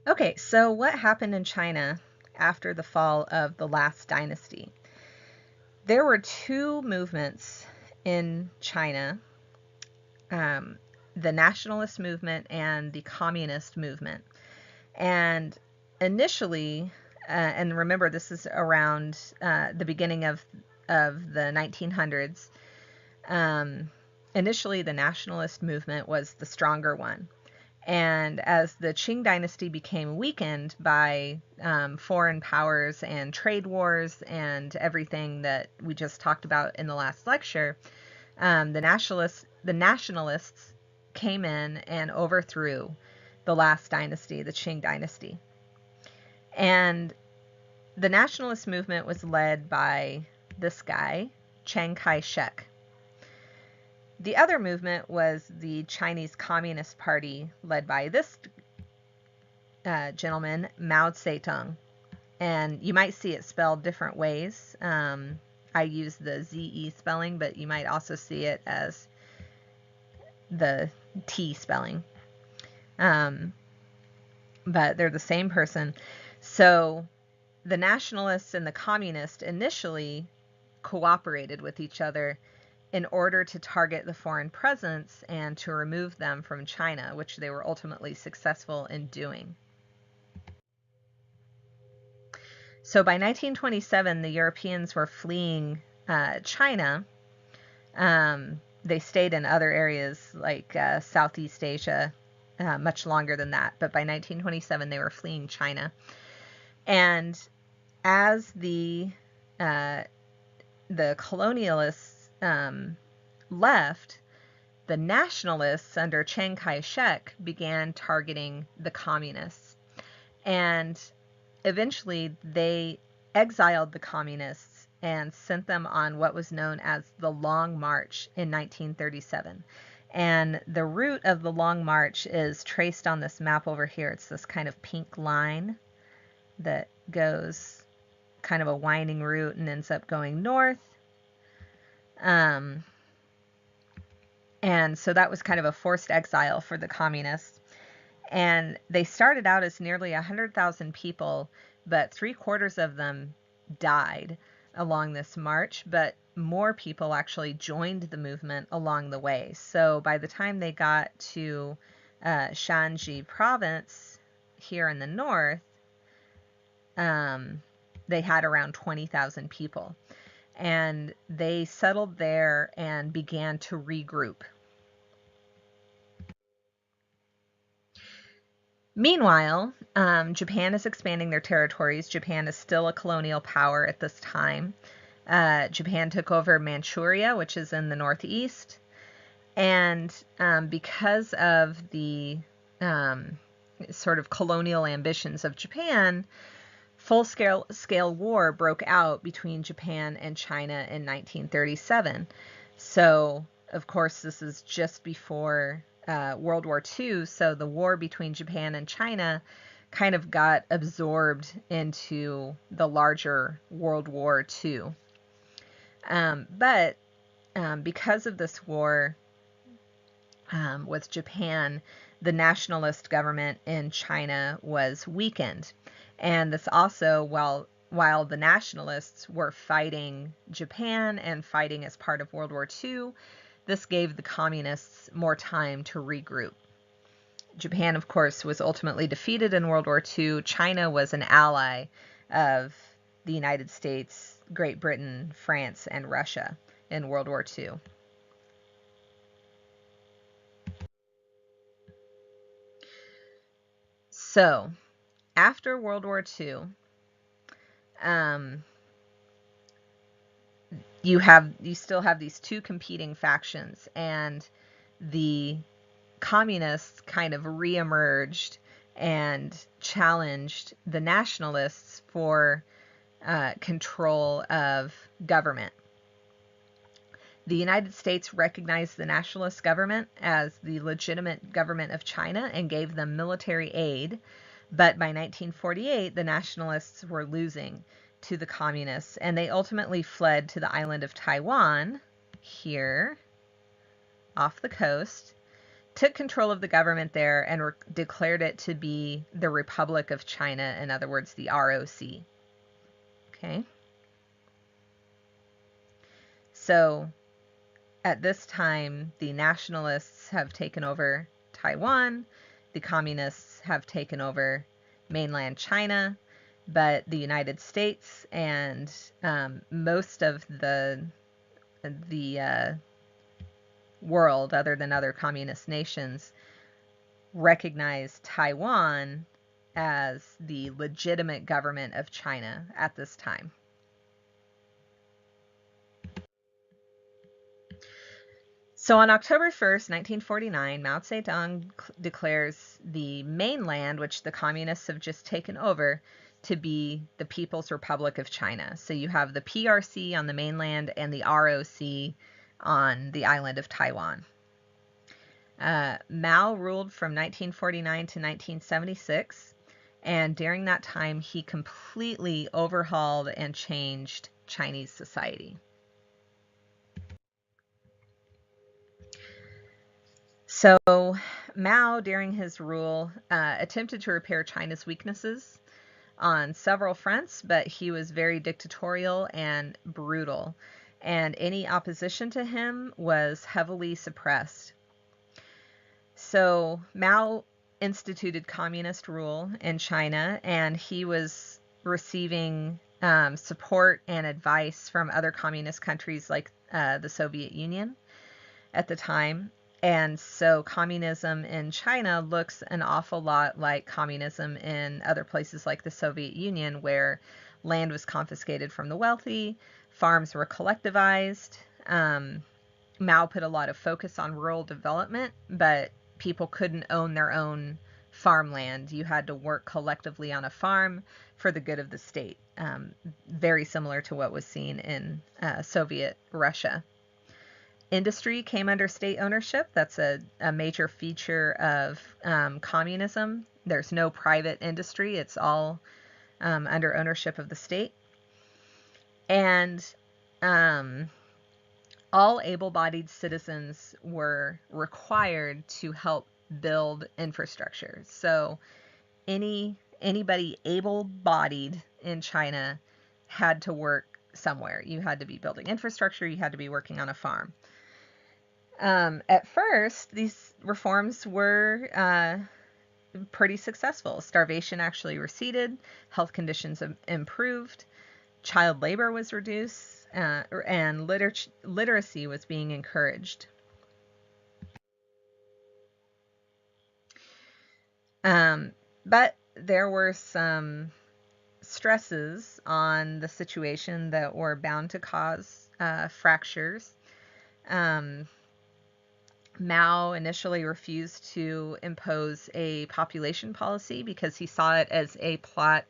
Okay, so what happened in China after the fall of the last dynasty? There were two movements in China, um, the nationalist movement and the communist movement. And initially, and remember this is around the beginning of the 1900s, um, initially the nationalist movement was the stronger one. And as the Qing dynasty became weakened by foreign powers and trade wars and everything that we just talked about in the last lecture, the nationalists came in and overthrew the last dynasty, the Qing dynasty. And the nationalist movement was led by this guy, Chiang Kai-shek. The other movement was the Chinese Communist Party, led by this gentleman, Mao Zedong. And you might see it spelled different ways. I use the ZE spelling, but you might also see it as the T spelling. But they're the same person. So the nationalists and the communists initially cooperated with each other in order to target the foreign presence and to remove them from China, which they were ultimately successful in doing. So by 1927, the Europeans were fleeing China. They stayed in other areas like Southeast Asia much longer than that, but by 1927 they were fleeing China. And as the colonialists left, the nationalists under Chiang Kai-shek began targeting the communists. And eventually they exiled the communists and sent them on what was known as the Long March in 1937. And the route of the Long March is traced on this map over here. It's this kind of pink line that goes kind of a winding route and ends up going north. And so that was kind of a forced exile for the communists. And they started out as nearly 100,000 people, but 3/4 of them died along this march, but more people actually joined the movement along the way. So by the time they got to Shanxi province here in the north, they had around 20,000 people. And they settled there and began to regroup. Meanwhile, Japan is expanding their territories. Japan is still a colonial power at this time. Japan took over Manchuria, which is in the northeast. And because of the sort of colonial ambitions of Japan, full-scale war broke out between Japan and China in 1937. So, of course, this is just before World War II, so the war between Japan and China kind of got absorbed into the larger World War II. But because of this war with Japan, the nationalist government in China was weakened. And this also, while the nationalists were fighting Japan and fighting as part of World War II, this gave the communists more time to regroup. Japan, of course, was ultimately defeated in World War II. China was an ally of the United States, Great Britain, France, and Russia in World War II. So, after World War II, you still have these two competing factions, and the communists kind of reemerged and challenged the nationalists for control of government. The United States recognized the nationalist government as the legitimate government of China and gave them military aid. But by 1948, the nationalists were losing to the communists, and they ultimately fled to the island of Taiwan, here, off the coast, took control of the government there and declared it to be the Republic of China, in other words, the ROC. Okay. So at this time, the nationalists have taken over Taiwan, the communists have taken over mainland China, but the United States and most of the world, other than other communist nations, recognize Taiwan as the legitimate government of China at this time. So on October 1st, 1949, Mao Zedong declares the mainland, which the communists have just taken over, to be the People's Republic of China. So you have the PRC on the mainland and the ROC on the island of Taiwan. Mao ruled from 1949 to 1976, and during that time he completely overhauled and changed Chinese society. So Mao, during his rule, attempted to repair China's weaknesses on several fronts, but he was very dictatorial and brutal, and any opposition to him was heavily suppressed. So Mao instituted communist rule in China, and he was receiving support and advice from other communist countries like the Soviet Union at the time. And so communism in China looks an awful lot like communism in other places like the Soviet Union, where land was confiscated from the wealthy, farms were collectivized. Mao put a lot of focus on rural development, but people couldn't own their own farmland. You had to work collectively on a farm for the good of the state, very similar to what was seen in Soviet Russia. Industry came under state ownership. That's a major feature of communism. There's no private industry. It's all under ownership of the state. And all able-bodied citizens were required to help build infrastructure. So anybody able-bodied in China had to work somewhere. You had to be building infrastructure. You had to be working on a farm. At first, these reforms were pretty successful. Starvation actually receded, health conditions improved, child labor was reduced, and literacy was being encouraged. But there were some stresses on the situation that were bound to cause fractures. Mao initially refused to impose a population policy because he saw it as a plot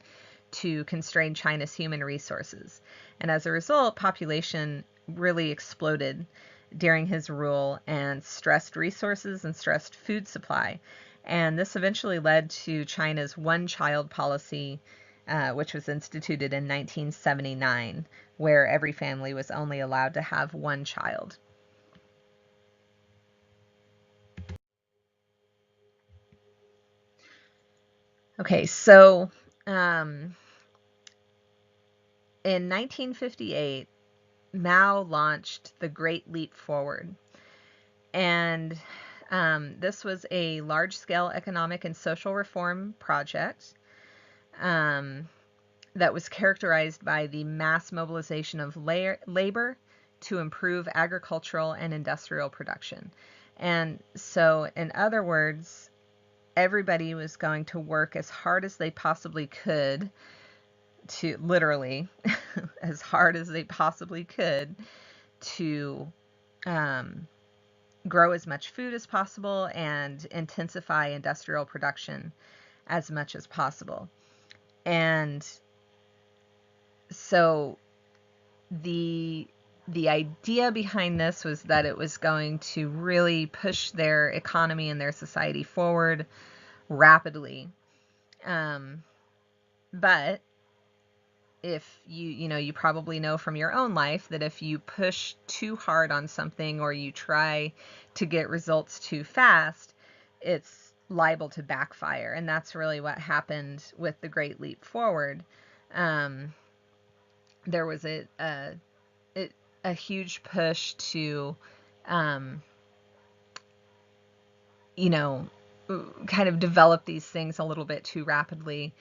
to constrain China's human resources. And as a result, population really exploded during his rule and stressed resources and stressed food supply. And this eventually led to China's one-child policy, which was instituted in 1979, where every family was only allowed to have one child. Okay, so in 1958, Mao launched the Great Leap Forward. And this was a large-scale economic and social reform project that was characterized by the mass mobilization of labor to improve agricultural and industrial production. And so, in other words, everybody was going to work as hard as they possibly could to, literally, as hard as they possibly could to grow as much food as possible and intensify industrial production as much as possible. And so the idea behind this was that it was going to really push their economy and their society forward rapidly. But if you probably know from your own life that if you push too hard on something or you try to get results too fast, it's liable to backfire. And that's really what happened with the Great Leap Forward. There was a huge push to, you know, kind of develop these things a little bit too rapidly.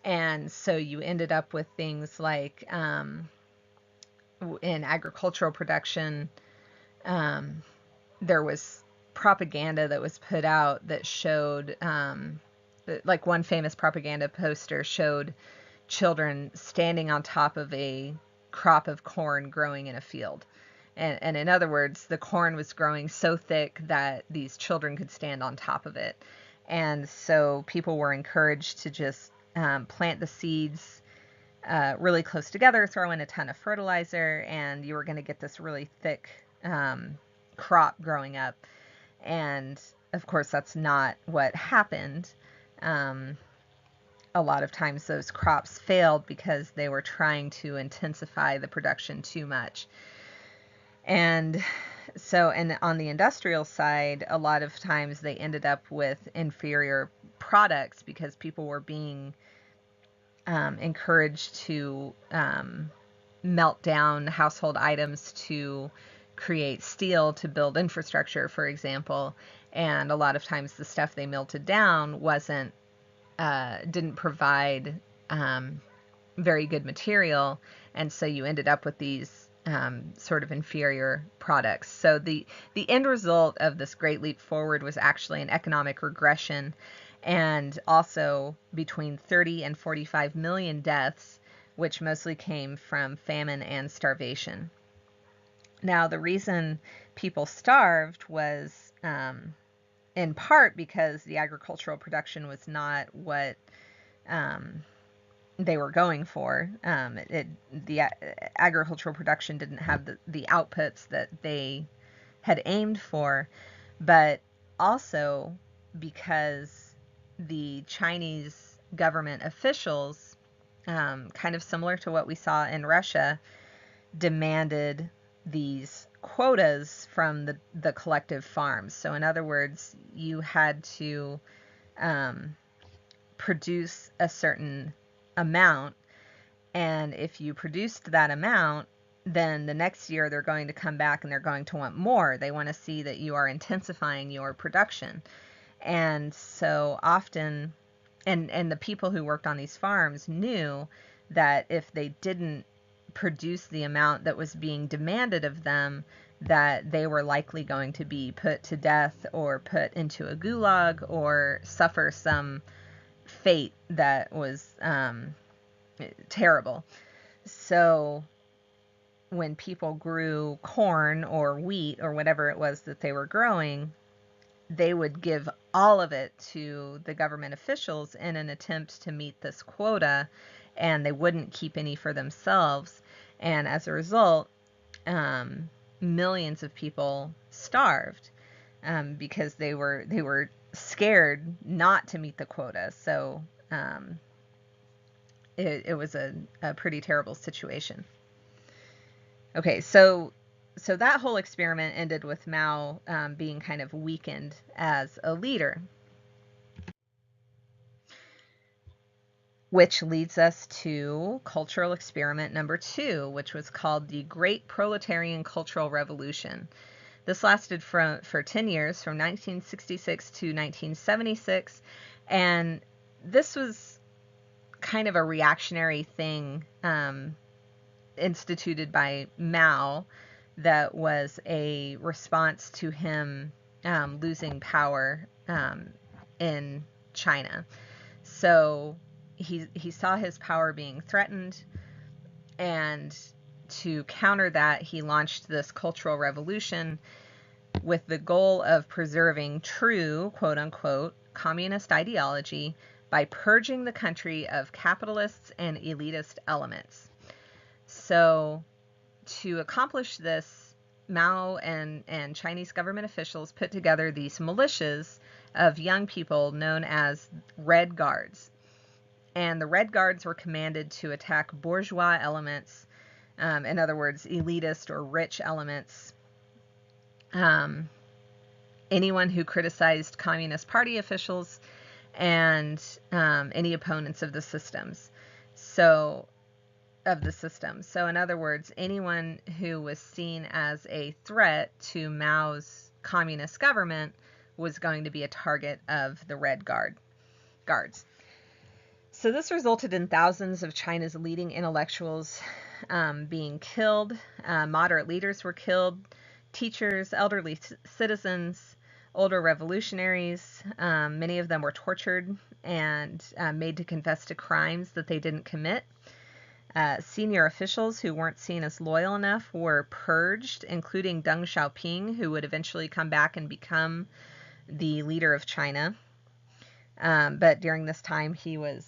And so you ended up with things like, in agricultural production, there was propaganda that was put out that showed, like one famous propaganda poster showed children standing on top of a crop of corn growing in a field. And in other words, the corn was growing so thick that these children could stand on top of it. And so people were encouraged to just plant the seeds really close together, throw in a ton of fertilizer, and you were going to get this really thick crop growing up. And of course, that's not what happened. A lot of times those crops failed because they were trying to intensify the production too much. And so, and on the industrial side, a lot of times they ended up with inferior products because people were being encouraged to melt down household items to create steel to build infrastructure, for example. And a lot of times the stuff they melted down didn't provide very good material, and so you ended up with these sort of inferior products. So the end result of this Great Leap Forward was actually an economic regression, and also between 30 and 45 million deaths, which mostly came from famine and starvation. Now, the reason people starved was in part because the agricultural production was not what they were going for. The agricultural production didn't have the outputs that they had aimed for, but also because the Chinese government officials, kind of similar to what we saw in Russia, demanded these quotas from the collective farms. So in other words, you had to produce a certain amount, and if you produced that amount, then the next year they're going to come back and they're going to want more. They want to see that you are intensifying your production. And so often, and the people who worked on these farms knew that if they didn't produce the amount that was being demanded of them, that they were likely going to be put to death or put into a gulag or suffer some fate that was terrible. So when people grew corn or wheat or whatever it was that they were growing, they would give all of it to the government officials in an attempt to meet this quota, and they wouldn't keep any for themselves. And as a result, millions of people starved because they were scared not to meet the quota. So it was a pretty terrible situation. Okay, so that whole experiment ended with Mao being kind of weakened as a leader. Which leads us to cultural experiment number 2, which was called the Great Proletarian Cultural Revolution. This lasted for 10 years, from 1966 to 1976, and this was kind of a reactionary thing instituted by Mao that was a response to him losing power in China. So he saw his power being threatened, and to counter that, he launched this cultural revolution with the goal of preserving true, quote-unquote, communist ideology by purging the country of capitalists and elitist elements. So to accomplish this, Mao and Chinese government officials put together these militias of young people known as Red Guards. And the Red Guards were commanded to attack bourgeois elements, in other words, elitist or rich elements, anyone who criticized Communist Party officials and any opponents of the systems. So in other words, anyone who was seen as a threat to Mao's communist government was going to be a target of the Red Guards. So this resulted in thousands of China's leading intellectuals being killed. Moderate leaders were killed, teachers, elderly citizens, older revolutionaries. Many of them were tortured and made to confess to crimes that they didn't commit. Senior officials who weren't seen as loyal enough were purged, including Deng Xiaoping, who would eventually come back and become the leader of China. But during this time, he was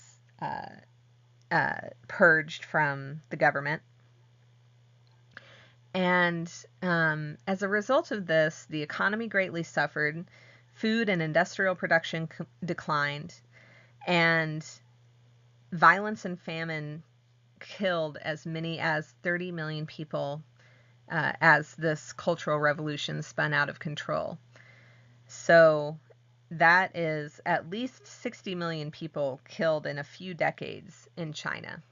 purged from the government. And as a result of this, the economy greatly suffered, food and industrial production declined, and violence and famine killed as many as 30 million people as this cultural revolution spun out of control. So that is at least 60 million people killed in a few decades in China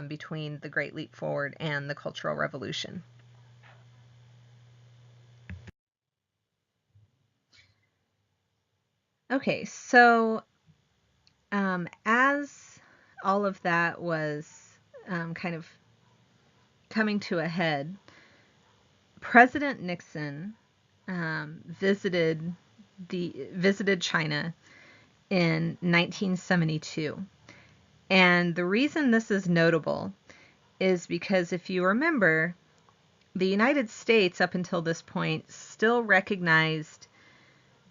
between the Great Leap Forward and the Cultural Revolution. Okay, so as all of that was kind of coming to a head, President Nixon visited China in 1972. And the reason this is notable is because if you remember, the United States up until this point still recognized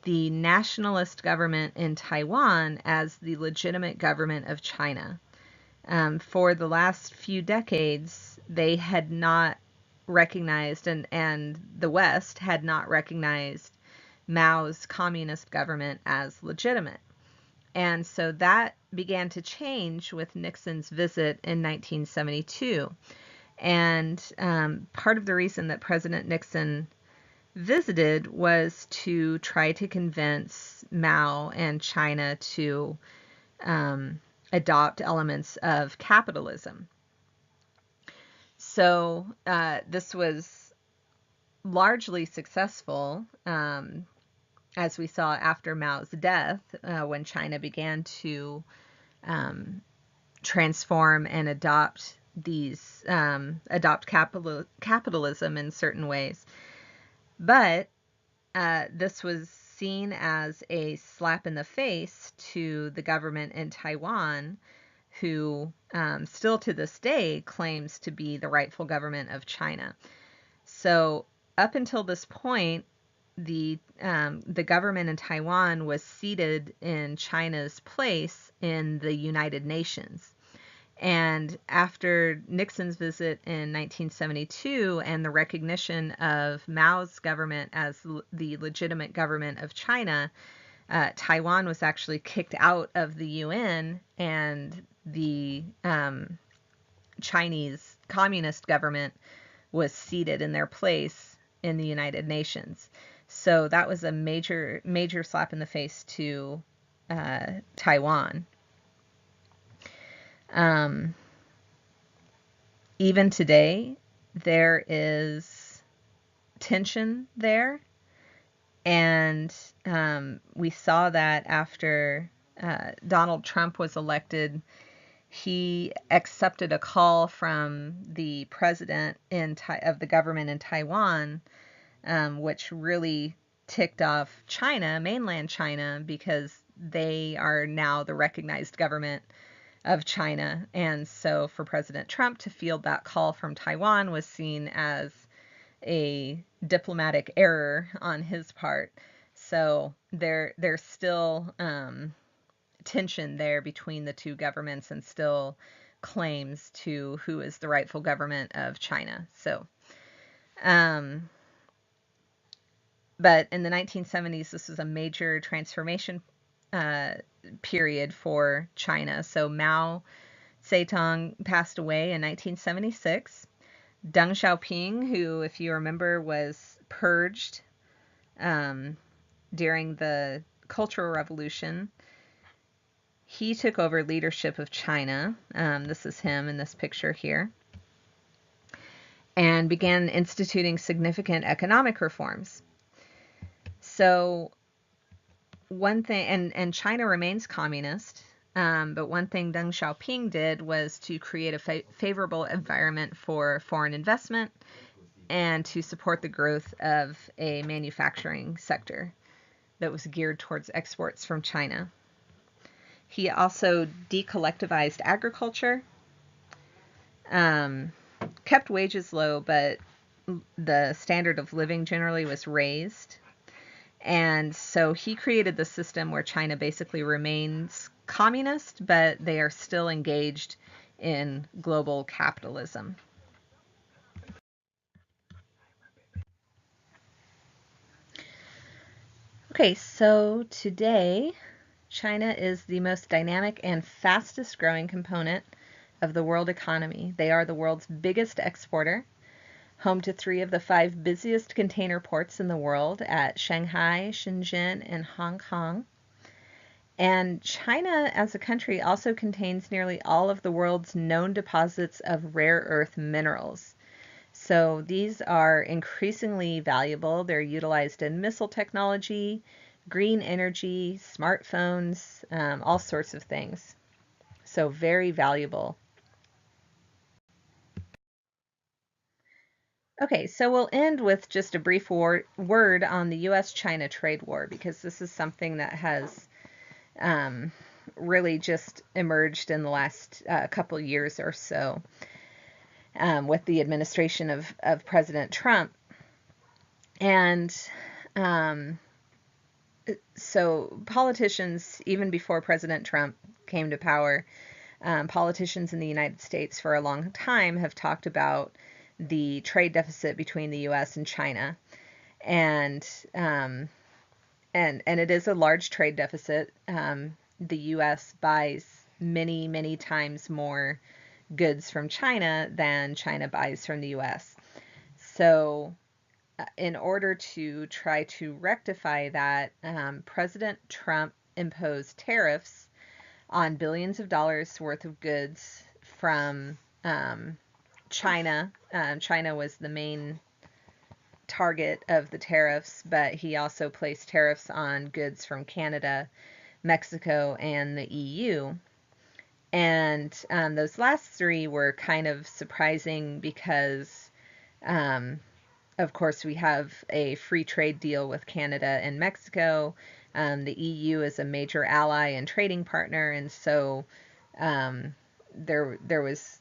the nationalist government in Taiwan as the legitimate government of China. For the last few decades, they had not recognized, and the West had not recognized Mao's communist government as legitimate. And so that began to change with Nixon's visit in 1972. And part of the reason that President Nixon visited was to try to convince Mao and China to adopt elements of capitalism. So this was largely successful, as we saw after Mao's death, when China began to transform and adopt capitalism in certain ways. But this was seen as a slap in the face to the government in Taiwan, who still to this day claims to be the rightful government of China. So up until this point, the government in Taiwan was seated in China's place in the United Nations. And after Nixon's visit in 1972 and the recognition of Mao's government as the legitimate government of China, Taiwan was actually kicked out of the UN, and the Chinese communist government was seated in their place in the United Nations. So that was a major slap in the face to Taiwan. Even today, there is tension there, and we saw that after Donald Trump was elected. He accepted a call from the president of the government in Taiwan, which really ticked off China, mainland China, because they are now the recognized government of China. And so for President Trump to field that call from Taiwan was seen as a diplomatic error on his part. So there's still tension there between the two governments, and still claims to who is the rightful government of China. So but in the 1970s, this was a major transformation period for China. So Mao Zedong passed away in 1976. Deng Xiaoping, who, if you remember, was purged during the Cultural Revolution, he took over leadership of China. This is him in this picture here, and began instituting significant economic reforms. So one thing, and China remains communist, but one thing Deng Xiaoping did was to create a favorable environment for foreign investment and to support the growth of a manufacturing sector that was geared towards exports from China. He also decollectivized agriculture, kept wages low, but the standard of living generally was raised. And so he created the system where China basically remains communist, but they are still engaged in global capitalism. Okay, so today, China is the most dynamic and fastest growing component of the world economy. They are the world's biggest exporter, home to 3 of the 5 busiest container ports in the world at Shanghai, Shenzhen, and Hong Kong. And China as a country also contains nearly all of the world's known deposits of rare earth minerals. So these are increasingly valuable. They're utilized in missile technology, green energy, smartphones, all sorts of things. So very valuable. Okay, so we'll end with just a brief word on the U.S.-China trade war, because this is something that has really just emerged in the last couple years or so with the administration of President Trump. And so politicians, even before President Trump came to power, politicians in the United States for a long time have talked about the trade deficit between the U.S. and China, and it is a large trade deficit. The U.S. buys many times more goods from China than China buys from the U.S. So in order to try to rectify that, President Trump imposed tariffs on billions of dollars worth of goods from China. China was the main target of the tariffs, but he also placed tariffs on goods from Canada, Mexico, and the EU. And those last 3 were kind of surprising because, of course, we have a free trade deal with Canada and Mexico. The EU is a major ally and trading partner, and so there was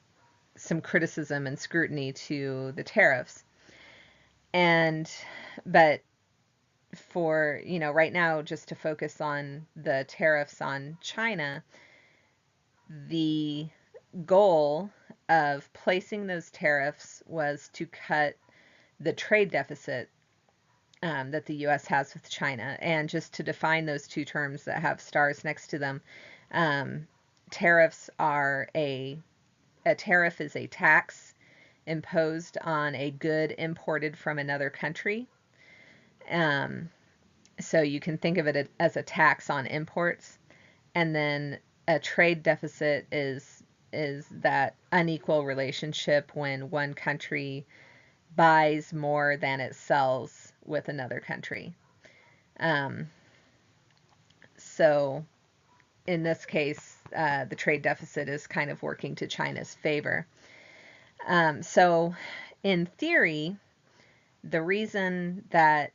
some criticism and scrutiny to the tariffs. But for, right now, just to focus on the tariffs on China, the goal of placing those tariffs was to cut the trade deficit that the U.S. has with China. And just to define those 2 terms that have stars next to them, tariffs are a tariff is a tax imposed on a good imported from another country. So you can think of it as a tax on imports. And then a trade deficit is that unequal relationship when one country buys more than it sells with another country. So in this case, the trade deficit is kind of working to China's favor. So in theory, the reason that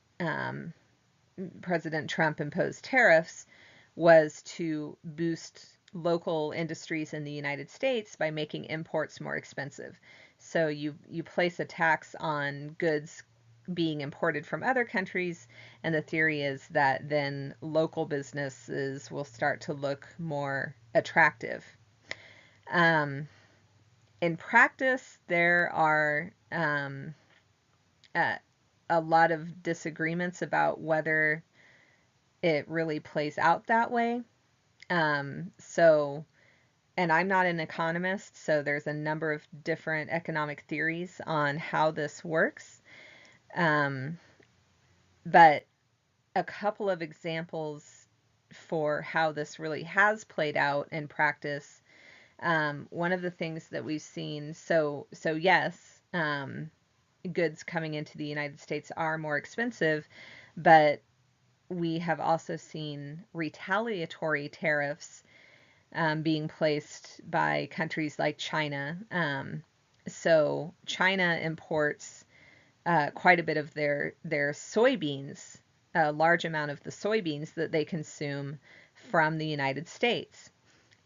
President Trump imposed tariffs was to boost local industries in the United States by making imports more expensive. So you place a tax on goods being imported from other countries, and the theory is that then local businesses will start to look more attractive. In practice, there are a lot of disagreements about whether it really plays out that way. And I'm not an economist, so there's a number of different economic theories on how this works. But a couple of examples for how this really has played out in practice. One of the things that we've seen, so yes, goods coming into the United States are more expensive, but we have also seen retaliatory tariffs being placed by countries like China. So China imports quite a bit of their soybeans, a large amount of the soybeans that they consume from the United States.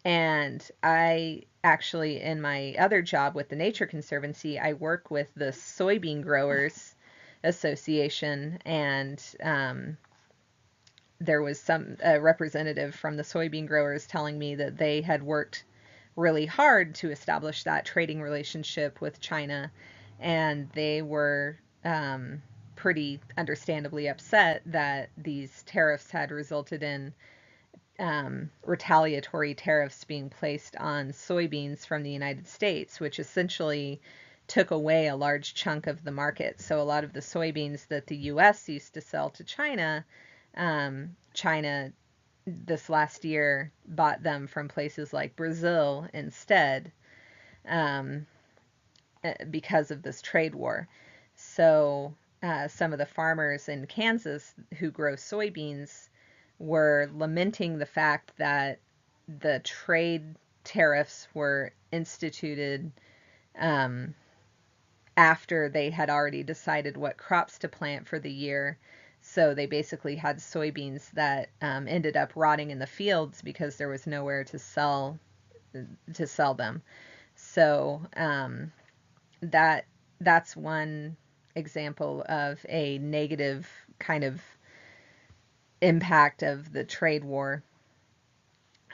And I actually, in my other job with the Nature Conservancy, I work with the Soybean Growers Association, and there was a representative from the soybean growers telling me that they had worked really hard to establish that trading relationship with China, and they were pretty understandably upset that these tariffs had resulted in retaliatory tariffs being placed on soybeans from the United States, which essentially took away a large chunk of the market. So a lot of the soybeans that the U.S. used to sell to China, China this last year bought them from places like Brazil instead, because of this trade war. So some of the farmers in Kansas who grow soybeans were lamenting the fact that the trade tariffs were instituted after they had already decided what crops to plant for the year. So they basically had soybeans that ended up rotting in the fields because there was nowhere to sell them. So that's one example of a negative kind of impact of the trade war.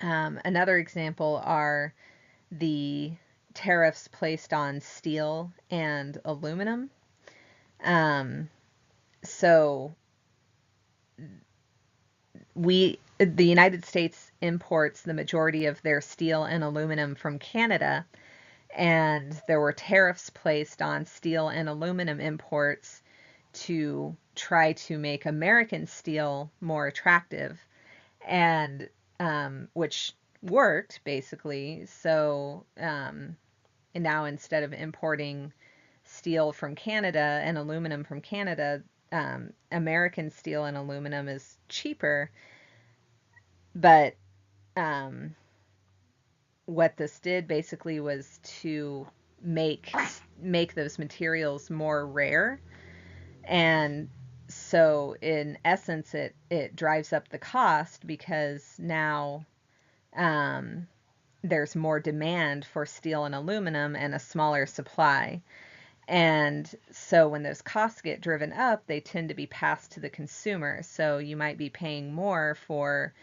Another example are the tariffs placed on steel and aluminum. So the United States imports the majority of their steel and aluminum from Canada, and there were tariffs placed on steel and aluminum imports to try to make American steel more attractive, and which worked basically. So now instead of importing steel from Canada and aluminum from Canada, American steel and aluminum is cheaper. But what this did basically was to make those materials more rare, and so in essence it drives up the cost because now there's more demand for steel and aluminum and a smaller supply. And so when those costs get driven up, they tend to be passed to the consumer. So you might be paying more for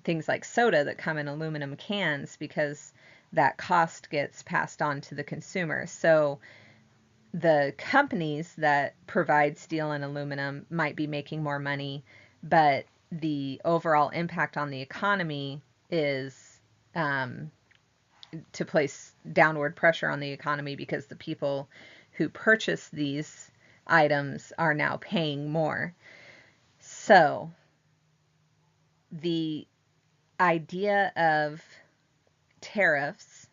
things like soda that come in aluminum cans because that cost gets passed on to the consumer. So the companies that provide steel and aluminum might be making more money, but the overall impact on the economy is to place downward pressure on the economy because the people who purchase these items are now paying more. So the idea of tariffs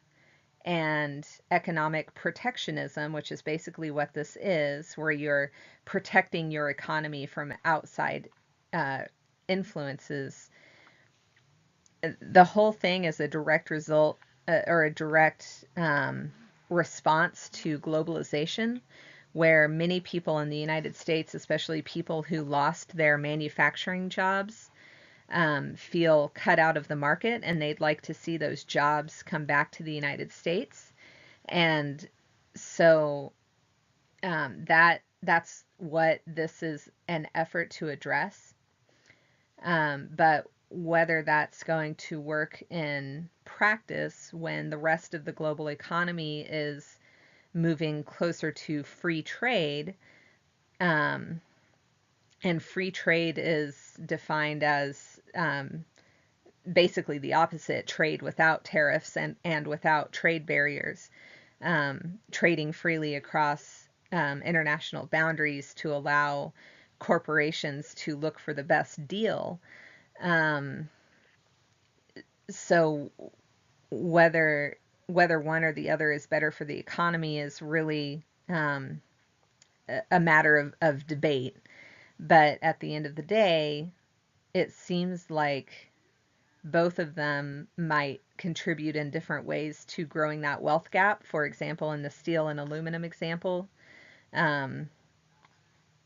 and economic protectionism, which is basically what this is, where you're protecting your economy from outside influences, the whole thing is a direct result or a direct response to globalization, where many people in the United States, especially people who lost their manufacturing jobs, feel cut out of the market, and they'd like to see those jobs come back to the United States. And so that's what this is an effort to address. But whether that's going to work in practice when the rest of the global economy is moving closer to free trade, and free trade is defined as basically the opposite, trade without tariffs and without trade barriers, trading freely across international boundaries to allow corporations to look for the best deal. Um, so whether one or the other is better for the economy is really a matter of debate. But at the end of the day, it seems like both of them might contribute in different ways to growing that wealth gap. For example, in the steel and aluminum example, um,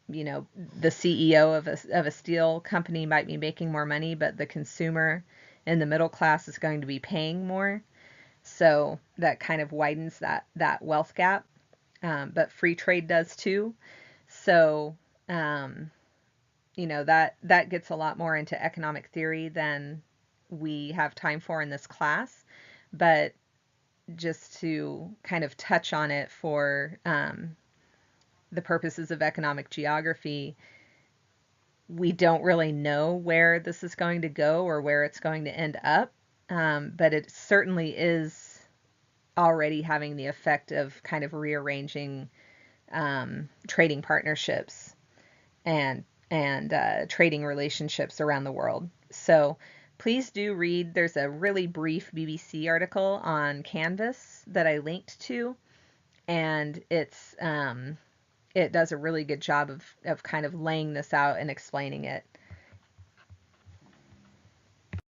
the CEO of a steel company might be making more money, but the consumer in the middle class is going to be paying more. So that kind of widens that wealth gap. But free trade does too. So um, that gets a lot more into economic theory than we have time for in this class. But just to kind of touch on it for the purposes of economic geography, we don't really know where this is going to go or where it's going to end up. But it certainly is already having the effect of kind of rearranging trading partnerships and trading relationships around the world. So please do read. There's a really brief BBC article on Canvas that I linked to, and it does a really good job of kind of laying this out and explaining it.